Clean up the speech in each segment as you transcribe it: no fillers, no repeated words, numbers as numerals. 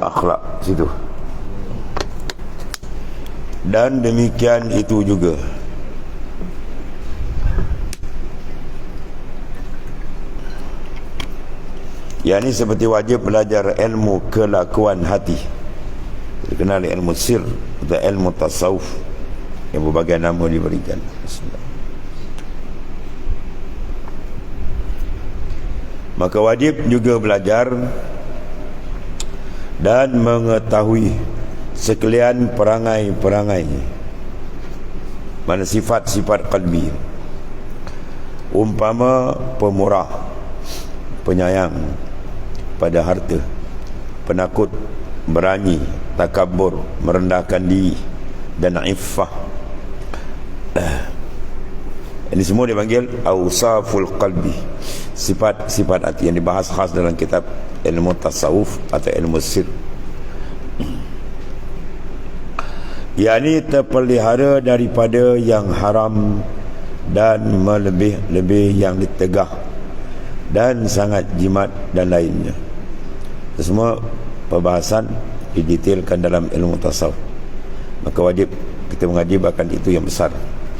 akhlak situ. Dan demikian itu juga yang ini seperti wajib belajar ilmu kelakuan hati, dikenal ilmu sir atau ilmu tasawuf yang berbagai nama diberikan. Maka wajib juga belajar dan mengetahui sekalian perangai-perangai, mana sifat-sifat qalbi, umpama pemurah, penyayang pada harta, penakut, berani, takabur, merendahkan diri, dan iffah. Ini semua dipanggil awsaful qalbi, sifat-sifat hati yang dibahas khas dalam kitab ilmu tasawuf atau ilmu sir. Yakni terpelihara daripada yang haram dan melebih-lebih yang ditegah dan sangat jimat dan lainnya. Itu semua perbahasan didetailkan dalam ilmu tasawuf. Maka wajib kita mengaji bahkan itu yang besar,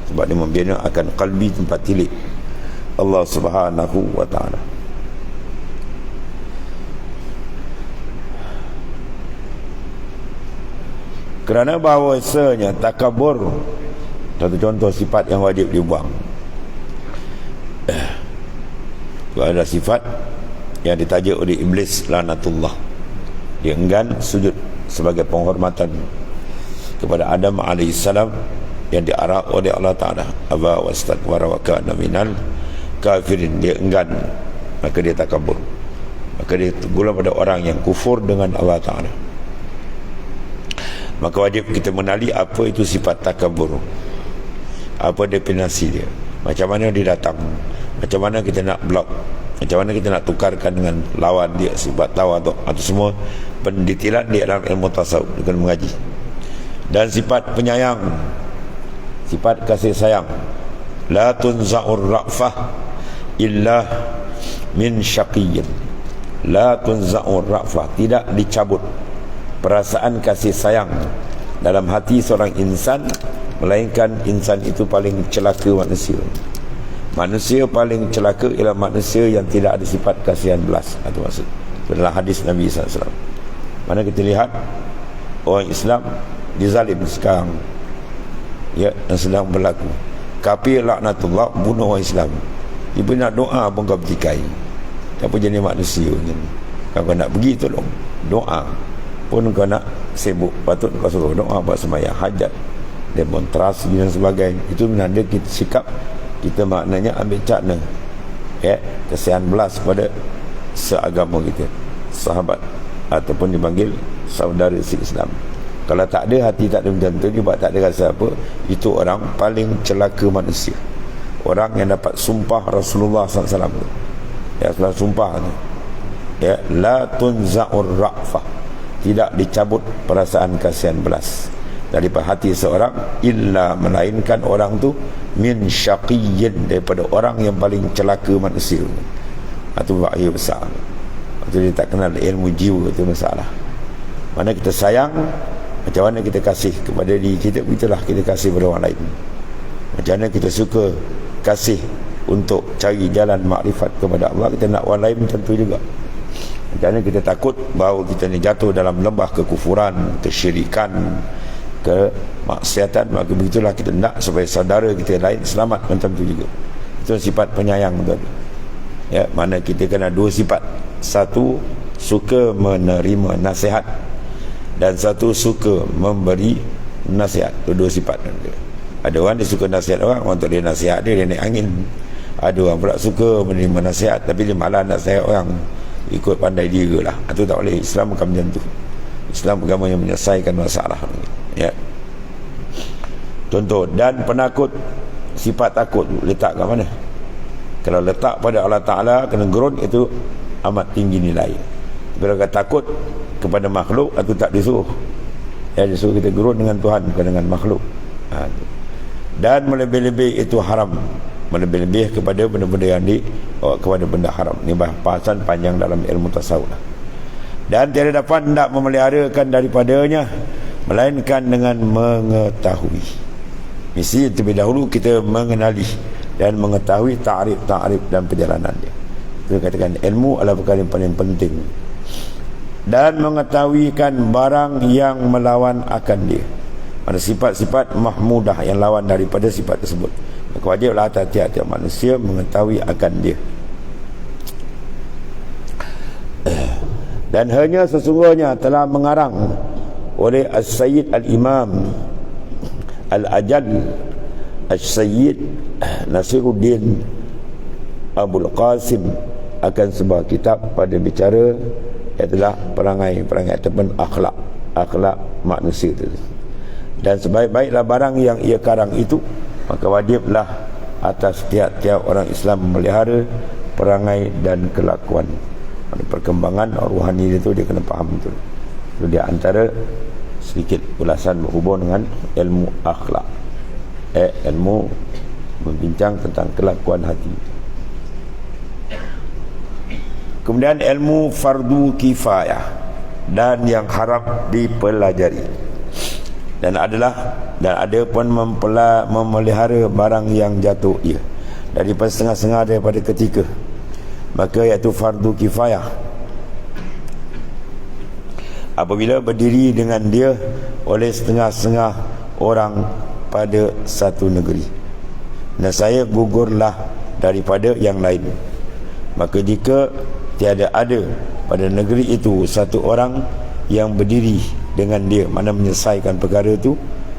sebab dia membina akan qalbi, tempat tilik Allah Subhanahu wa ta'ala. Kerana bahawasanya takabur satu contoh sifat yang wajib dibuang. Ada sifat yang ditaja oleh iblis laknatullah. Dia enggan sujud sebagai penghormatan kepada Adam alaihissalam yang diarah oleh Allah Ta'ala. Aba wastakbara wa kana minal kafirin. Dia enggan, maka dia takabur, maka dia tergolong pada orang yang kufur dengan Allah Ta'ala. Maka wajib kita mengenali apa itu sifat takabur, apa definisi dia, macam mana dia datang, macam mana kita nak blok, macam mana kita nak tukarkan dengan lawan dia, sifat tawaduk. Itu semua pendetailan di dalam ilmu tasawuf dengan mengaji. Dan sifat penyayang, sifat kasih sayang, la tunza'ur ra'fah illa min syaqiyyin. La tunza'ur ra'fah, tidak dicabut perasaan kasih sayang dalam hati seorang insan, melainkan insan itu paling celaka manusia. Manusia paling celaka ialah manusia yang tidak ada sifat kasihan belas. Itu maksud dalam hadis Nabi SAW. Mana kita lihat orang Islam dizalim sekarang, ya, yang sedang berlaku. Kafir laknatullah bunuh orang Islam. Dia pun nak doa pun kau bertikai. Apa jenis manusia ni? Kalau kau nak pergi tolong doa pun kau nak sibuk, patut kau suruh doa buat sembahyang hajat, demonstrasi dan sebagainya. Itu menanda kita sikap kita, maknanya ambil cakna, ya, kasihan belas pada seagama kita, sahabat, ataupun dipanggil saudara se-Islam. Kalau tak ada hati, tak ada macam tu, dia buat tak ada rasa apa, itu orang paling celaka manusia. Orang yang dapat sumpah Rasulullah SAW, ya, setelah sumpah tu, ya, la tunza'ur ra'fah, tidak dicabut perasaan kasihan belas daripada hati seorang, illa, melainkan orang tu min syaqiyyin, daripada orang yang paling celaka manusia. Itu bahaya besar. Itu dia tak kenal ilmu jiwa, itu masalah. Mana kita sayang, macam mana kita kasih kepada diri kita, itulah kita kasih kepada orang lain. Macam mana kita suka kasih untuk cari jalan makrifat kepada Allah, kita nak orang lain macam tu juga. Macam mana kita takut bahawa kita ni jatuh dalam lembah kekufuran, kesyirikan, kemaksiatan, maka begitulah kita nak supaya saudara kita lain selamat macam tu juga. Itu sifat penyayang tadi, ya, mana kita kena dua sifat. Satu, suka menerima nasihat, dan satu, suka memberi nasihat. Itu dua sifat. Ada orang dia suka nasihat orang, untuk dia nasihat dia naik angin. Ada orang pula suka menerima nasihat, tapi dia malah nasihat orang, ikut pandai diri lah. Itu tak boleh. Islam bukan macam tu. Islam agama yang menyelesaikan masalah, ya. Contoh, dan penakut, sifat takut letak kat mana? Kalau letak pada Allah Ta'ala, kena gerun, itu amat tinggi nilai. Kalau kata takut kepada makhluk, itu tak disuruh, ya, disuruh kita gerun dengan Tuhan, bukan dengan makhluk. Dan melebih-lebih itu haram, melebih-lebih kepada benda-benda yang kepada benda haram. Ini bahasan panjang dalam ilmu tasawuf. dan tiada dapat hendak memeliharakan daripadanya melainkan dengan mengetahui. Mesti terlebih dahulu kita mengenali dan mengetahui ta'rif dan perjalanan dia. Kita katakan ilmu adalah perkara yang paling penting. Dan mengetahuikan barang yang melawan akan dia. Ada sifat-sifat mahmudah yang lawan daripada sifat tersebut. Maka wajiblah atas tiap-tiap manusia mengetahui akan dia. Dan hanya sesungguhnya telah mengarang oleh As-Sayyid Al-Imam Al-Ajal As-Sayyid Nasiruddin Abul Qasim akan sebuah kitab pada bicara ialah perangai-perangai ataupun akhlak manusia itu. Dan sebaik-baiklah barang yang ia karang itu, maka wajiblah atas tiap-tiap orang Islam memelihara perangai dan kelakuan. Perkembangan rohani itu dia kena faham betul. Itu dia antara sedikit ulasan berhubung dengan ilmu akhlak, ilmu membincang tentang kelakuan hati. Kemudian ilmu fardu kifayah dan yang harap dipelajari. Dan ada pun memelihara barang yang jatuh ia daripada setengah-setengah daripada ketika, maka iaitu fardu kifayah apabila berdiri dengan dia oleh setengah-setengah orang pada satu negeri. Dan saya gugurlah daripada yang lain. Maka jika tiada ada pada negeri itu satu orang yang berdiri dengan dia, mana menyelesaikan perkara itu,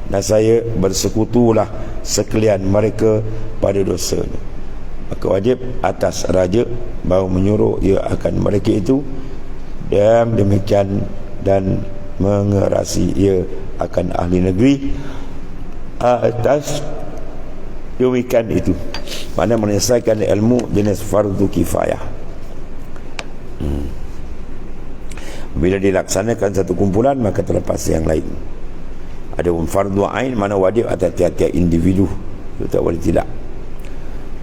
dan saya bersekutulah sekalian mereka pada dosanya, maka wajib atas raja bahawa menyuruh ia akan mereka itu, dan demikian dan mengerasi ia akan ahli negeri atas demikian itu, mana menyelesaikan ilmu jenis fardu kifayah. Bila dilaksanakan satu kumpulan, maka terlepas yang lain. Ada fardu ain, mana wajib atas tiap-tiap individu, tak boleh tidak.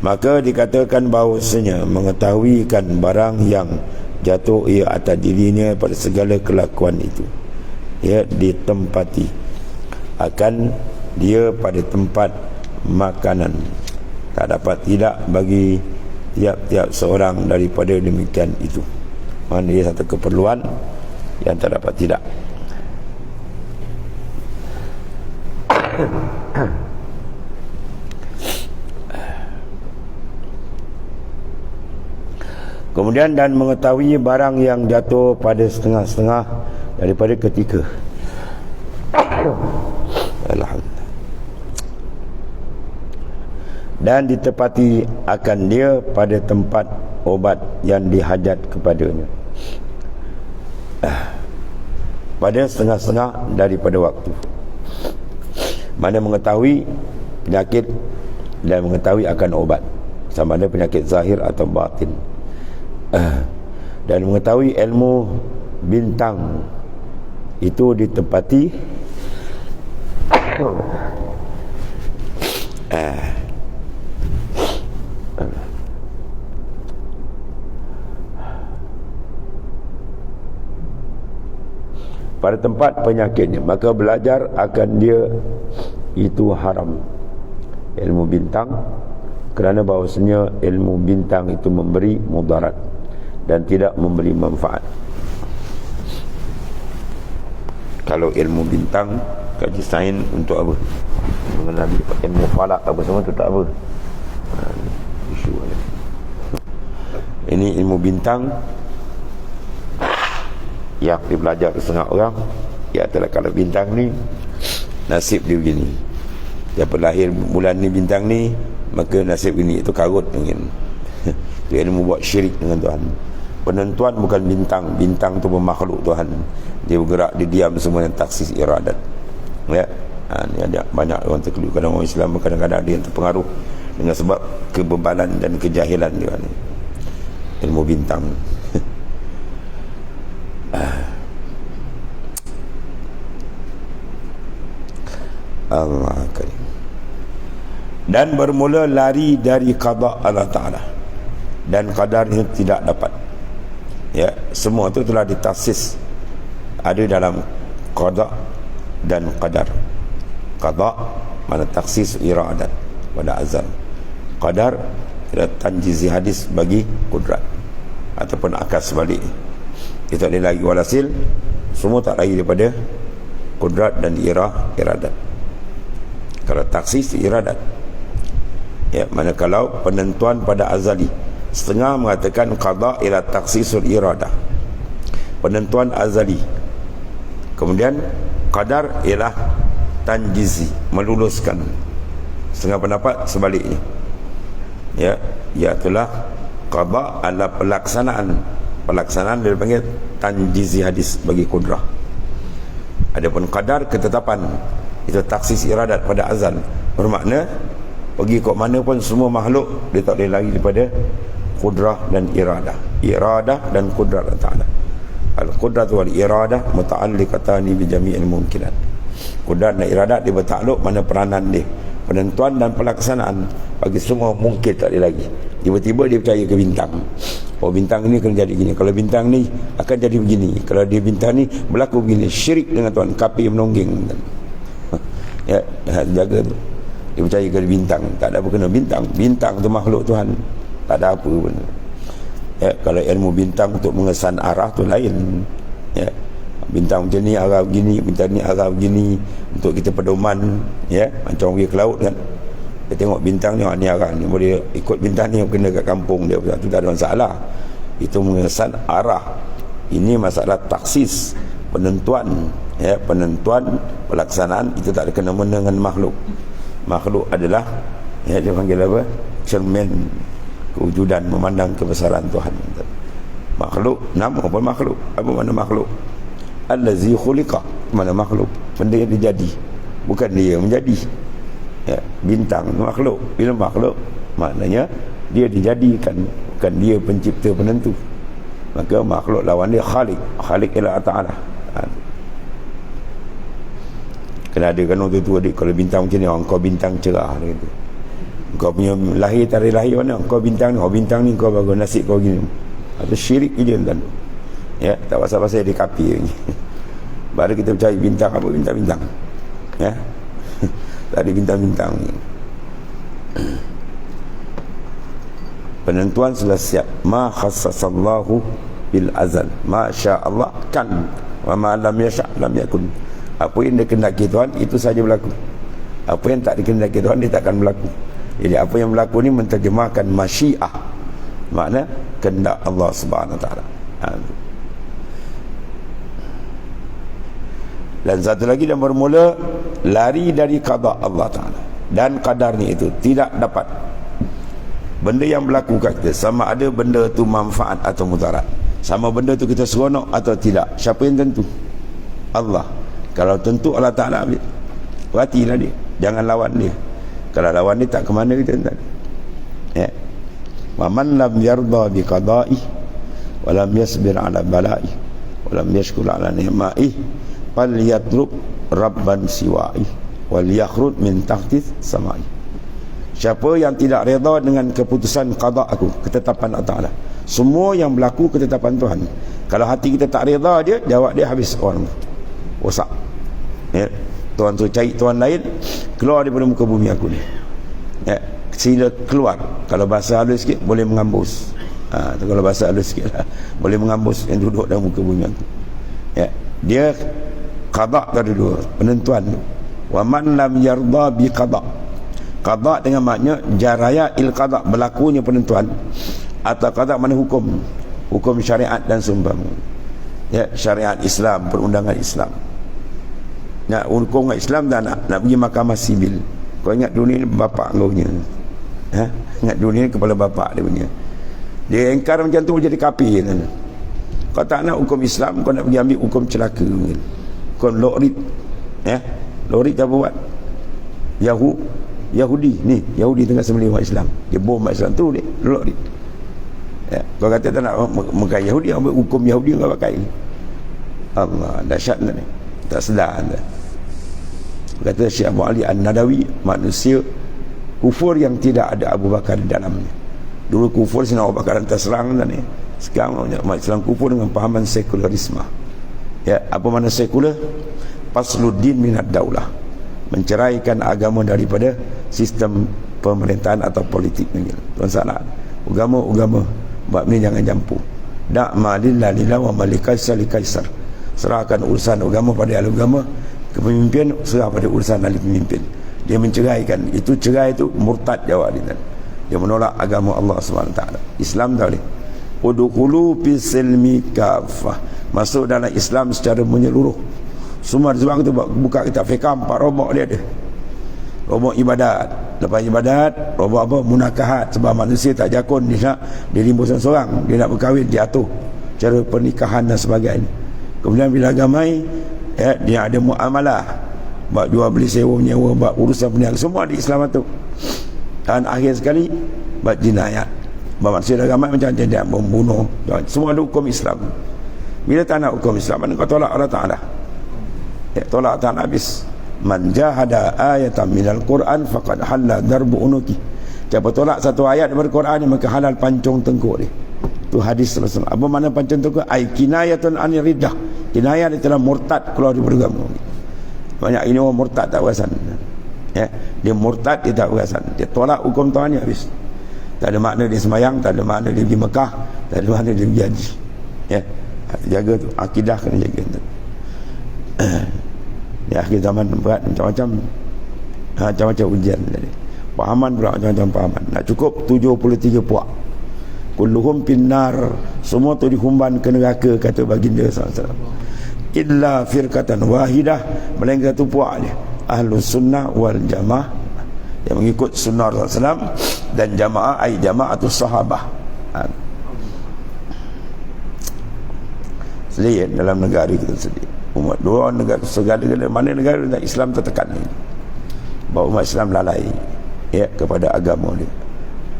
Maka dikatakan bahawasanya mengetahuikan barang yang jatuh ia atas dirinya pada segala kelakuan itu, ia ditempati akan dia pada tempat makanan, tak dapat tidak bagi tiap-tiap seorang daripada demikian itu. Mana dia satu keperluan yang tak dapat tidak. Kemudian dan mengetahui barang yang jatuh pada setengah-setengah daripada ketika. Alhamdulillah. Dan ditepati akan dia pada tempat obat yang dihajat kepadanya pada setengah-setengah daripada waktu. Mana mengetahui penyakit dan mengetahui akan obat, sama ada penyakit zahir atau batin. Dan mengetahui ilmu bintang itu ditepati pada tempat penyakitnya, maka belajar akan dia itu haram, ilmu bintang, kerana bahawasanya ilmu bintang itu memberi mudarat dan tidak memberi manfaat. Kalau ilmu bintang, kaji sains untuk apa? Mengenali ilmu falak apa semua itu tak apa. Isu ini ilmu bintang yang dipelajari setengah orang, ya adalah kalau bintang ni nasib dia begini, siapa lahir bulan ni bintang ni, maka nasib ini itu karut dengan itu ilmu buat syirik dengan Tuhan. Penentuan bukan bintang, bintang tu bermakhluk Tuhan, dia bergerak, dia diam semua yang taksis iradat, ya. Ni ada banyak orang terkeliru. Kadang orang Islam kadang-kadang ada yang terpengaruh dengan sebab kebebalan dan kejahilan dia ni, ilmu bintang. Allah Karim. Dan bermula lari dari qada Allah Ta'ala, dan qadarnya tidak dapat. Ya, semua itu telah ditaksis ada dalam qada dan qadar. Qada mana taksis iradat pada azal. Qadar adalah tanjizi hadis bagi kudrat ataupun akal sebalik. Itu ada lagi walhasil semua tak lagi daripada kudrat dan iradat. Kalau taksis iradat, ya, manakala penentuan pada azali, setengah mengatakan qada ila taksisul iradah, penentuan azali. Kemudian qadar ialah tanjizi, meluluskan. Setengah pendapat sebaliknya, ya, iaitulah qada adalah pelaksanaan dia panggil tanjizi hadis bagi kudrah. Adapun qadar ketetapan, itu taksis iradat pada azal, bermakna pergi kok mana pun semua makhluk dia tak boleh lari daripada kudrah dan iradah dan kudrat Allah Ta'ala. Al-qudrat wal iradah muta'alliqatani bi jami'il mumkinat. Kudrat dan iradat dia bertakluk mana peranan dia, penentuan dan pelaksanaan bagi semua mungkin tak ada lagi. Tiba-tiba dia percaya ke bintang, oh bintang ni kena jadi gini, kalau bintang ni akan jadi begini, kalau dia bintang ni berlaku begini. Syirik dengan Tuhan, kafir menonggeng. Ya, jaga tu. Dia percaya ke bintang, tak ada apa kena bintang. Bintang tu makhluk Tuhan, tak ada apa pun. Ya, kalau ilmu bintang untuk mengesan arah tu lain. Ya, bintang macam ni arah begini, bintang ni arah begini, untuk kita pedoman. Ya, macam pergi ke laut kan, dia tengok bintang ni, ni arah ni, boleh ikut bintang ni kena kat kampung dia, tu tak ada masalah. Itu mengesan arah. Ini masalah taksis, penentuan. Ya, penentuan pelaksanaan itu tak ada kena-mena dengan makhluk. Makhluk adalah, ya, dia panggil apa, cermin kewujudan, memandang kebesaran Tuhan. Makhluk, nama apa makhluk? Apa mana makhluk? Allazi khuliqa, mana makhluk? Benda yang dijadi, bukan dia menjadi. Ya, bintang makhluk. Bila makhluk, maknanya dia dijadikan, bukan dia pencipta penentu. Maka makhluk lawan dia khalik. Khalik ialah Ta'ala. Kena ada kan waktu tu adik, kalau bintang macam ni, kau bintang cerah gitu. Kau punya lahir tarikh lahir mana, kau bintang ni, bintang ni kau bagus, nasib kau gini. Atau syirik je tuan. Ya, tak pasal-pasal dia kafir ni. Baru kita percaya bintang apa, bintang-bintang. Ya. Tak ada bintang-bintang ni. Penentuan sudah siap. Ma khassasallahu bil azal, ma sya Allah kan, wa ma lam yasha lam yakun. Apa yang dikehendaki Tuhan itu saja berlaku. Apa yang tak dikehendaki Tuhan dia takkan berlaku. Jadi apa yang berlaku ni menterjemahkan masyiah, makna kehendak Allah Subhanahu Wa Taala. Dan satu lagi, dan bermula lari dari qada Allah Taala dan qadarnya itu tidak dapat. Benda yang berlaku kat kita, sama ada benda tu manfaat atau mudarat, sama benda tu kita seronok atau tidak, siapa yang tentu? Allah. Kalau tentu Allah Ta'ala, perhatilah dia, jangan lawan dia. Kalau lawan dia tak ke mana kita tak. Ya. Wa man lam yarda bi qada'i wa lam yasbir ala bala'i wa lam yashkur ala ni'ma'i fal yatrub rabban siwa'i wal yakhrud min tahtis sama'i. Siapa yang tidak redha dengan keputusan qada aku, ketetapan Allah Ta'ala, semua yang berlaku ketetapan Tuhan, kalau hati kita tak redha dia, jawab dia habis orang rosak. Ya, Tuhan tu cari Tuhan lain, keluar daripada muka bumi aku ni. Ya, sila keluar. Kalau bahasa halus sikit, boleh mengambus. Kalau bahasa halus sikit lah, boleh mengambus yang duduk dalam muka bumi aku. Ya, dia qada tadi dua, penentuan tu. Wa man lam yarda bi qada. Qada dengan makna jaraya il qada, berlakunya penentuan, atau qada mana hukum, hukum syariat dan seumpama. Ya, syariat Islam, perundangan Islam. Nak hukum Islam dan nak pergi mahkamah sibil. Kau ingat dunia ni bapak kau punya. Ingat dunia ni kepala bapak dia punya. Dia engkar macam tu jadi kafir kan. Kau tak nak hukum Islam, kau nak pergi ambil hukum celaka mungkin. Kau lorit. Ya. Lorit apa buat? Yahudi ni, Yahudi tengah sembelih umat Islam. Dia bom umat Islam tu dia lorit. Ya. Kau kata tak nak pakai Yahudi, ambil hukum Yahudi kau pakai. Allah, dahsyat ni. Tak sedar anda. Kata Syekh Abu Ali An-Nadawi, manusia kufur yang tidak ada Abu Bakar di dalamnya. Dulu kufur sini Abu Bakar terserang ni. Sekarang umat Islam kumpul dengan pahaman sekularisme. Ya, apa makna sekular? Fasluddin minad daulah, menceraikan agama daripada sistem pemerintahan atau politik negara. Tuan salah. Agama bab ni jangan campur. Da malillah lillah wa malikaisar likaisar. Serahkan urusan agama pada ahli agama, kepemimpin serah pada urusan ahli pemimpin. Dia menceraikan. Itu cerai itu murtad jawab dia. Dia menolak agama Allah SWT. Islam tak boleh. Udkhulu fis silmi kafah, masuk dalam Islam secara menyeluruh. Semua sebab itu buka kitab fiqh 4 robok dia ada. Robok ibadat, lepas ibadat robok apa? Munakahat. Sebab manusia tak jakun, dia nak dirimbu seorang, dia nak berkahwin, dia atur cara pernikahan dan sebagainya. Kemudian bila agamai, ya, dia ada muamalah, bab jual beli sewa menyewa, bab urusan perniagaan, semua di Islam itu. Dan akhir sekali bab jinayat, bab manusia dah ramai macam dia membunuh, semua ada hukum Islam. Bila tak nak hukum Islam, mana kau tolak Allah Ta'ala? Ya, tolak Ta'ala habis. Man jahada ayatan minal Quran faqad halla darbu unuki. Siapa tolak satu ayat daripada Quran, maka halal pancung tengkuk dia. Itu hadis Rasulullah. Apa makna pancung tengkuk? Ai kinayatun anir riddah. Kinayah dia telah murtad keluar dari agama. Banyak ini orang murtad tak perasan. Ya, dia murtad, dia tak perasan. Dia tolak hukum Tuhan ni habis. Tak ada makna dia semayang, tak ada makna dia pergi Mekah, tak ada makna dia pergi haji. Ya, jaga tu, akidah kena jaga tu. Di akhir zaman berat, macam-macam ujian tadi. Pahaman pula macam-macam pahaman. Nak cukup 73 puak. Kulluhum pinnar, semua tu dihumban ke neraka, kata baginda SAW. Illa firqatan wahidah, melainkan satu puak dia, Ahlus Sunnah wal Jamaah, yang mengikut sunnah Rasulullah SAW, dan jamaah ai jamaatus sahabah. Sedih dalam negara kita sedih. Umat dua negara, segala mana negara Islam tertekan ini, bahawa umat Islam lalai, ya, kepada agama dia.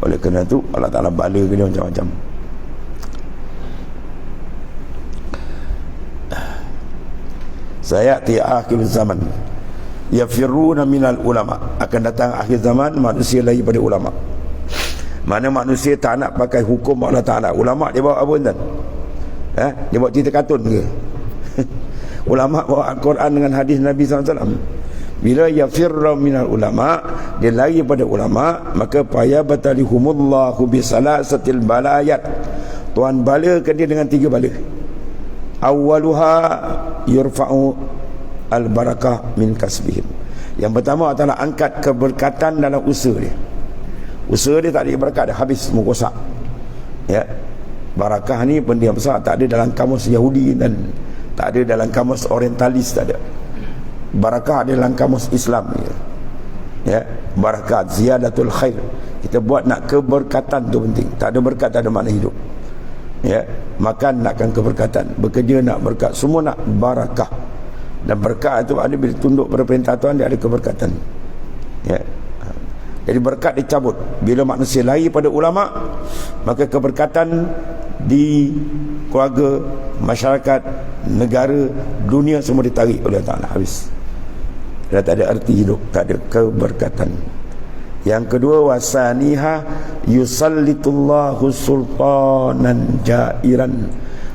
Oleh kerana itu Allah Ta'ala bala ke dia macam-macam. Sayati akhir zaman yafiruna minal ulama, akan datang akhir zaman manusia lari pada ulama. Mana manusia tak nak pakai hukum Allah Ta'ala, ulama dia bawa apa tuan? Dia bawa cerita kartun ke? Ulama bawa Al-Quran dengan hadis Nabi SAW. Bila yafirra minal ulama, dia lari pada ulama, maka paya batalihumullahu bisalasatil balayat, Tuhan balakan dia dengan 3 bala. Awwaluha yurfa'u al-barakah min kasbihim. Yang pertama adalah angkat keberkatan dalam usaha dia. Usaha dia tak ada berkat, dah habis, semua rosak. Ya, barakah ni benda yang besar, tak ada dalam kamus Yahudi dan tak ada dalam kamus orientalis, tak ada. Barakah ada dalam kamus Islam ni. Ya, barakat ziyadatul khair. Kita buat nak keberkatan tu penting. Tak ada berkat, tak ada makna hidup. Ya, makan nakkan keberkatan, bekerja nak berkat, semua nak barakah. Dan berkat itu ada bila tunduk pada perintah Tuhan, dia ada keberkatan. Ya. Jadi berkat dicabut bila manusia lari pada ulama, maka keberkatan di keluarga, masyarakat, negara, dunia semua ditarik oleh Allah Ta'ala, habis. Dah tak ada arti hidup, tak ada keberkatan. Yang kedua, wasaniha yusallitullahu sultanan jairan.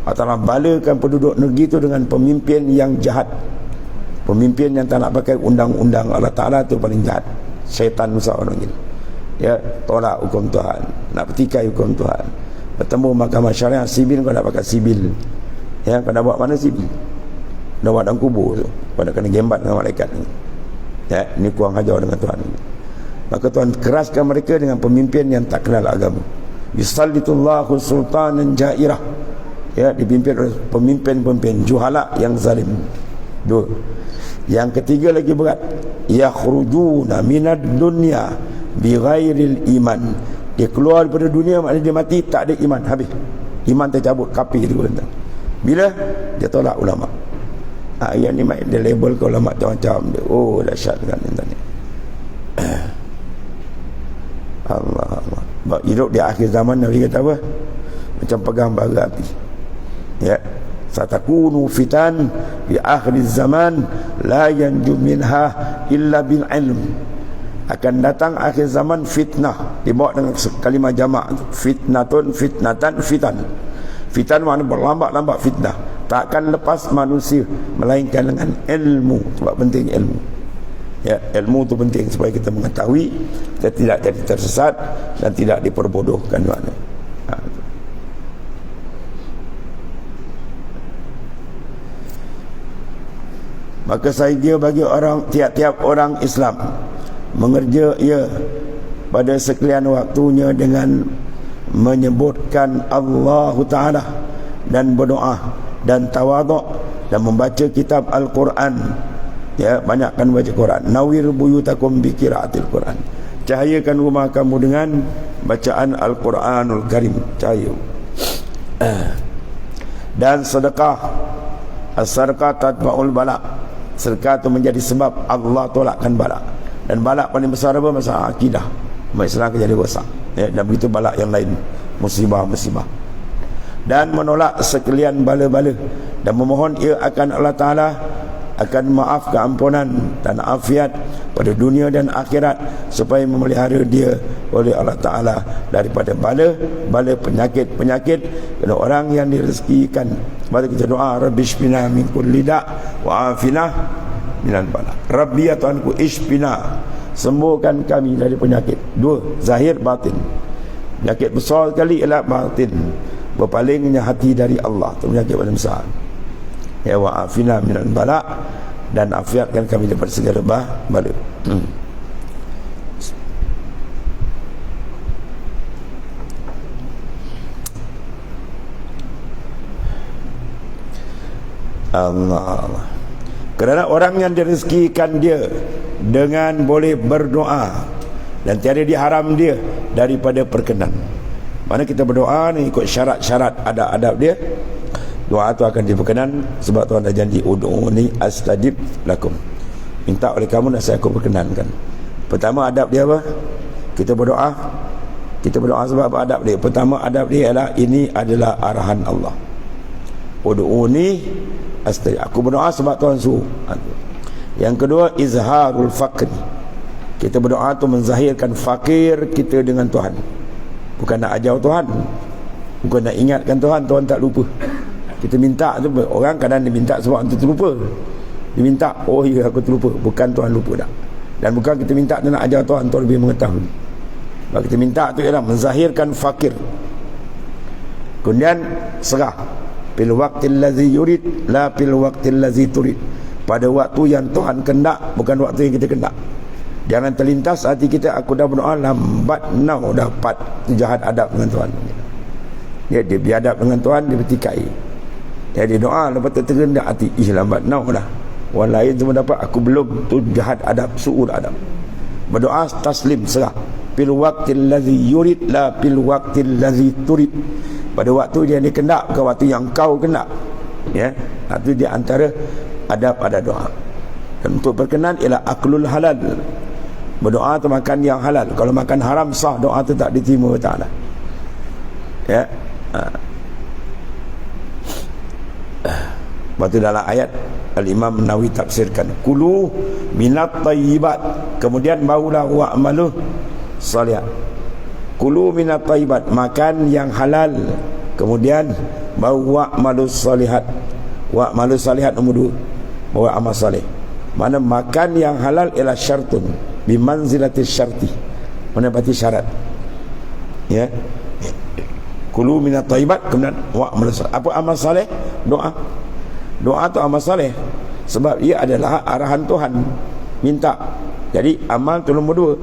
Allah balakan penduduk negeri itu dengan pemimpin yang jahat, pemimpin yang tak nak pakai undang-undang Allah Ta'ala, itu paling jahat. Syaitan besar orang ini. Ya, tolak hukum Tuhan, nak petikai hukum Tuhan. Bertemu mahkamah syariah sibil, kau nak pakai sibil. Ya, kau nak buat mana sibil? Dah buat dalam kubur tu, kau nak kena gembat dengan malaikat ni. Ya, ini kurang ajar dengan Tuhan. Maka Tuhan keraskan mereka dengan pemimpin yang tak kenal agama. Yusallitullahu sultanan jairah. Ya, dipimpin oleh pemimpin-pemimpin juhala yang zalim. 2. Yang ketiga lagi berat, yakhrujuna minad dunya bighairil iman. Dia keluar daripada dunia, maknanya dia mati tak ada iman, habis. Iman tercabut, kafir dia kata. Bila dia tolak ulama. Yang ni dia label ke ulama macam-macam dia. Oh, dahsyat kan ni. Allah. Hidup di akhir zaman, Nabi kata apa? Macam pegang bara api. Ya, satakunu fitan di akhir zaman la yanju minha illa bil ilm. Akan datang akhir zaman fitnah, dibawa dengan kalimah jamak, fitnatun, fitnatan, fitan. Fitan makna berlambat-lambat fitnah. Takkan lepas manusia melainkan dengan ilmu. Sebab penting ilmu. Ya, ilmu itu penting supaya kita mengetahui, kita tidak jadi tersesat dan tidak diperbodohkan makna. Maka saya bagi orang, tiap-tiap orang Islam mengerja ia pada sekalian waktunya dengan menyebutkan Allah Ta'ala dan berdoa dan tawaduk dan membaca kitab Al-Quran. Ya, banyakkan baca Quran. Nawir buyutakum bi qiraatil Quran. Cahayakan rumah kamu dengan bacaan Al-Quranul Karim. Cahaya. Dan sedekah. As-sadaqah tatba'ul bala. Sedekah itu menjadi sebab Allah tolakkan bala. Dan bala paling besar apa? Masalah akidah. Umat Islam akan jadi rosak. Ya, dan begitu bala yang lain, musibah-musibah. Dan menolak sekalian bala-bala dan memohon ia akan Allah Ta'ala akan maaf, keampunan dan afiat pada dunia dan akhirat, supaya memelihara dia oleh Allah Ta'ala daripada bala penyakit-penyakit. Kerana orang yang direzekikan, sebab kita doa, Rabbi ishfina min kulli da' wa afina minal bala. Rabbi ya Tuhanku, ishfina, sembuhkan kami dari penyakit. Dua, zahir batin. Penyakit besar sekali ialah batin, berpalingnya hati dari Allah. Itu penyakit paling besar. Ya, wa afina minal bala, dan afiatkan kami daripada segala bala. Allah. Kerana orang yang direzekikan dia dengan boleh berdoa dan tiada diharam dia daripada perkenan. Mana kita berdoa ni ikut syarat-syarat adab-adab dia, doa tu akan diperkenan. Sebab Tuhan dah janji, ud'uni astajib lakum, minta oleh kamu dan saya aku perkenankan. Pertama adab dia apa? Kita berdoa sebab apa adab dia? Pertama adab dia ialah ini adalah arahan Allah. Ud'uni astajib, aku berdoa sebab Tuhan suruh. Yang kedua, izharul faqri, kita berdoa tu menzahirkan fakir kita dengan Tuhan. Bukan nak ajar Tuhan, bukan nak ingatkan Tuhan, Tuhan tak lupa. Kita minta tu, orang kadang dia minta sebab tu terlupa. Dia minta, oh ya aku terlupa, bukan Tuhan lupa tak. Dan bukan kita minta tu nak ajar Tuhan, Tuhan lebih mengetahui. Sebab kita minta tu ialah menzahirkan fakir. Kemudian serah, fil waqtil ladzi yurid la fil waqtil ladzi turid, pada waktu yang Tuhan kendak, bukan waktu yang kita kendak. Jangan terlintas hati kita, aku dah berdoa lambat now dapat. Jahat adab dengan Tuhan. Dia biadab dengan Tuhan, dia bertikai. Dia doa lepas tu terendah hati, lambat now dah, orang lain semua dapat, aku belum. Tu jahat adab, su'ul adab. Berdoa taslim, serah. Fil waqtil ladzi yurid la fil waqtil ladzi turid, pada waktu dia ni kendak, bukan waktu yang kau kendak. Ya, itu di antara adab ada doa. Dan untuk berkenan ialah aklul halal, berdoa tu makan yang halal. Kalau makan haram sah, doa tu tak diterima Ta'ala. Ya. Lepas tu dalam ayat Al-Imam Nawawi tafsirkan, kulu minat tayyibat, kemudian barulah wa'malu salihat. Kulu minat tayyibat, makan yang halal, kemudian baru wa'malu salihat. Wa'malu salihat nombor 2, bawa amal salih. Mana makan yang halal ialah syartun bimanzilatis syarti, mana berarti syarat. Ya, kulu minat tayyibat, kemudian wa'malu salih. Apa amal salih? Doa. Doa tu amal salih, sebab ia adalah arahan Tuhan, minta. Jadi amal tu nombor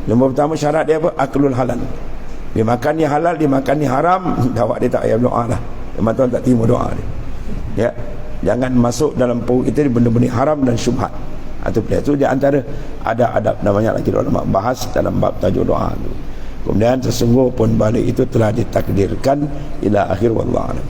2. Nombor pertama syarat dia apa? Aklul halal. Dia makan yang halal, dia makan yang haram, awak dia tak payah doa lah. Memang Tuhan tak terima doa dia. Ya, jangan masuk dalam perut kita benda-benda haram dan syubhat. Itu di antara ada adab, namanya lagi ulama bahas dalam bab tajuk doa tu. Kemudian sesungguh pun balik itu telah ditakdirkan ila akhir wallahu a'lam.